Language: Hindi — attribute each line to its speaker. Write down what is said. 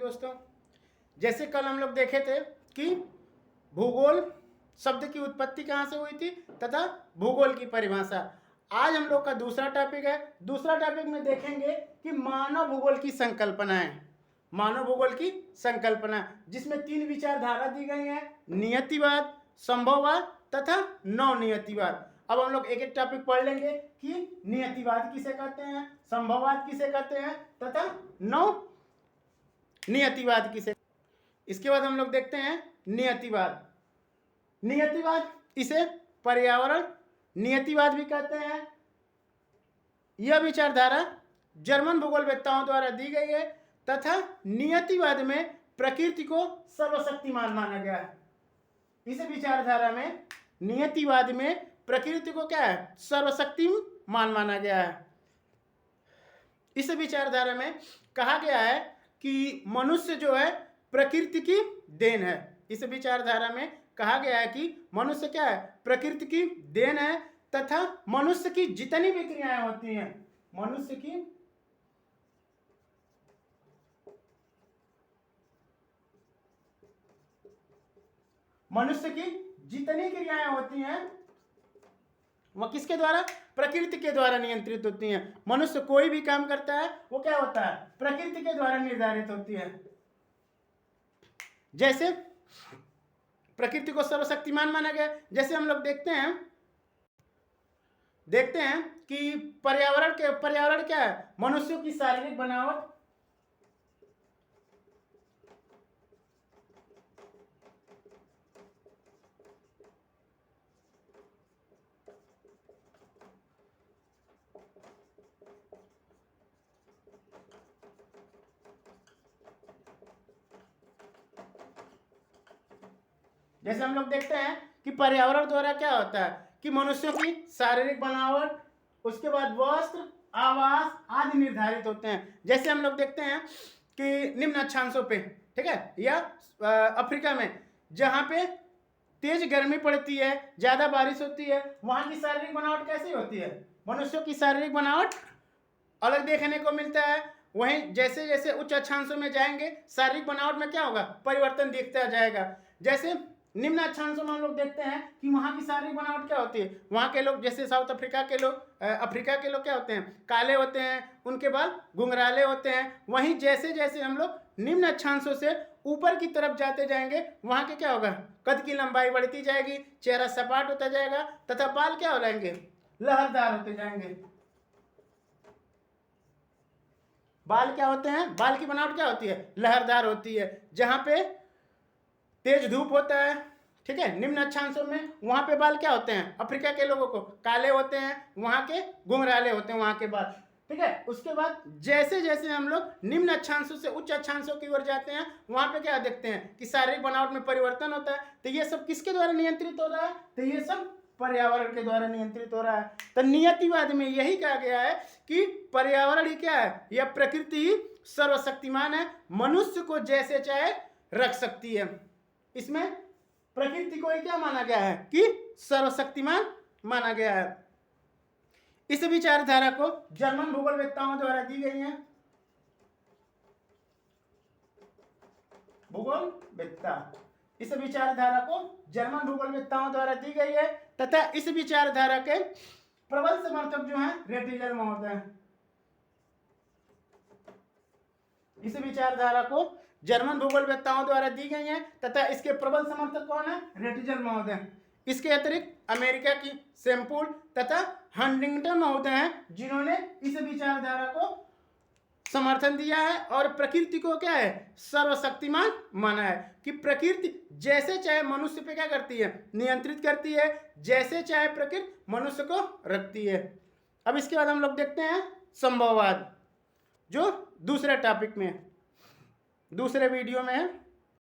Speaker 1: दोस्तों। जैसे कल हम लोग देखे थे कि भूगोल शब्द की उत्पत्ति कहाँ से हुई थी तथा भूगोल की परिभाषा। आज हम लोग का दूसरा टॉपिक है। दूसरा टॉपिक में देखेंगे कि मानव भूगोल की संकल्पना है। मानव भूगोल की संकल्पना जिसमें 3 विचारधारा दी गई हैं, नियतिवाद, संभववाद तथा नवनियतिवाद। अब हम लोग एक एक टॉपिक पढ़ लेंगे कि नियतिवाद किसे कहते हैं, संभववाद किसे कहते हैं तथा नव नियतिवाद किसे। इसके बाद हम लोग देखते हैं नियतिवाद। नियतिवाद इसे पर्यावरण नियतिवाद भी कहते हैं। यह विचारधारा जर्मन भूगोलवेत्ताओं द्वारा दी गई है तथा नियतिवाद में प्रकृति को सर्वशक्तिमान माना गया है। इस विचारधारा में नियतिवाद में प्रकृति को क्या है, सर्वशक्तिमान माना गया है। इस विचारधारा में कहा गया है कि मनुष्य जो है प्रकृति की देन है। इस विचारधारा में कहा गया है कि मनुष्य क्या है, प्रकृति की देन है तथा मनुष्य की जितनी भी क्रियाएं होती हैं, मनुष्य की जितनी क्रियाएं होती हैं वह किसके द्वारा, प्रकृति के द्वारा नियंत्रित होती हैं। मनुष्य कोई भी काम करता है वो क्या होता है, प्रकृति के द्वारा निर्धारित होती है। जैसे प्रकृति को सर्वशक्तिमान माना गया। जैसे हम लोग देखते हैं कि पर्यावरण क्या है, मनुष्यों की शारीरिक बनावट, जैसे हम लोग देखते हैं कि पर्यावरण द्वारा क्या होता है कि मनुष्यों की शारीरिक बनावट, उसके बाद वस्त्र, आवास आदि निर्धारित होते हैं। जैसे हम लोग देखते हैं कि निम्न अक्षांशों पे, ठीक है, या अफ्रीका में जहाँ पे तेज गर्मी पड़ती है, ज्यादा बारिश होती है, वहाँ की शारीरिक बनावट कैसी होती है, मनुष्यों की शारीरिक बनावट अलग देखने को मिलता है। वहीं जैसे जैसे उच्च अक्षांशों में जाएंगे शारीरिक बनावट में क्या होगा, परिवर्तन दिखता जाएगा। जैसे निम्न अक्षांशों में हम लोग देखते हैं कि वहाँ की शारीरिक बनावट क्या होती है, वहाँ के लोग जैसे साउथ अफ्रीका के लोग, अफ्रीका के लोग क्या होते हैं, काले होते हैं, उनके बाल घुंघराले होते हैं। वहीं जैसे जैसे हम लोग निम्न अक्षांशों से ऊपर की तरफ जाते जाएंगे वहाँ के क्या होगा, कद की लंबाई बढ़ती जाएगी, चेहरा सपाट होता जाएगा तथा बाल क्या हो जाएंगे, लहरदार होते जाएंगे। बाल क्या होते हैं, बाल की बनावट क्या होती है, लहरदार होती है। जहाँ पे तेज धूप होता है, ठीक है, निम्न अक्षांशों में, वहां पे बाल क्या होते हैं, अफ्रीका के लोगों को काले होते हैं, वहां के घुंघराले होते हैं वहां के बाल, ठीक है। उसके बाद जैसे जैसे हम लोग निम्न अक्षांशों से उच्च अक्षांशों की ओर जाते हैं वहां पे क्या देखते हैं कि शारीरिक बनावट में परिवर्तन होता है। तो ये सब किसके द्वारा नियंत्रित हो रहा है, तो ये सब पर्यावरण के द्वारा नियंत्रित हो रहा है। तो नियतिवाद में यही कहा गया है कि पर्यावरण ही क्या है, यह प्रकृति ही सर्वशक्तिमान है, मनुष्य को जैसे चाहे रख सकती है। इसमें प्रकृति को क्या माना गया है कि सर्वशक्तिमान माना गया है। इस विचारधारा को जर्मन भूगोलवेत्ताओं द्वारा दी गई है। भूगोलवेत्ता, इस विचारधारा को जर्मन भूगोलवेत्ताओं द्वारा दी गई है तथा इस विचारधारा के प्रबल समर्थक जो हैं रेटिजल महोदय। इस विचारधारा को जर्मन भूगोलवेत्ताओं द्वारा दी गई है तथा इसके प्रबल समर्थक कौन है, रेटिजल महोदय। इसके अतिरिक्त अमेरिका की सैम्पुल तथा हंटिंगटन महोदय हैं जिन्होंने इस विचारधारा को समर्थन दिया है और प्रकृति को क्या है, सर्वशक्तिमान माना है कि प्रकृति जैसे चाहे मनुष्य पे क्या करती है, नियंत्रित करती है, जैसे चाहे प्रकृति मनुष्य को रखती है। अब इसके बाद हम लोग देखते हैं संभववाद, जो दूसरे टॉपिक में, दूसरे वीडियो में है।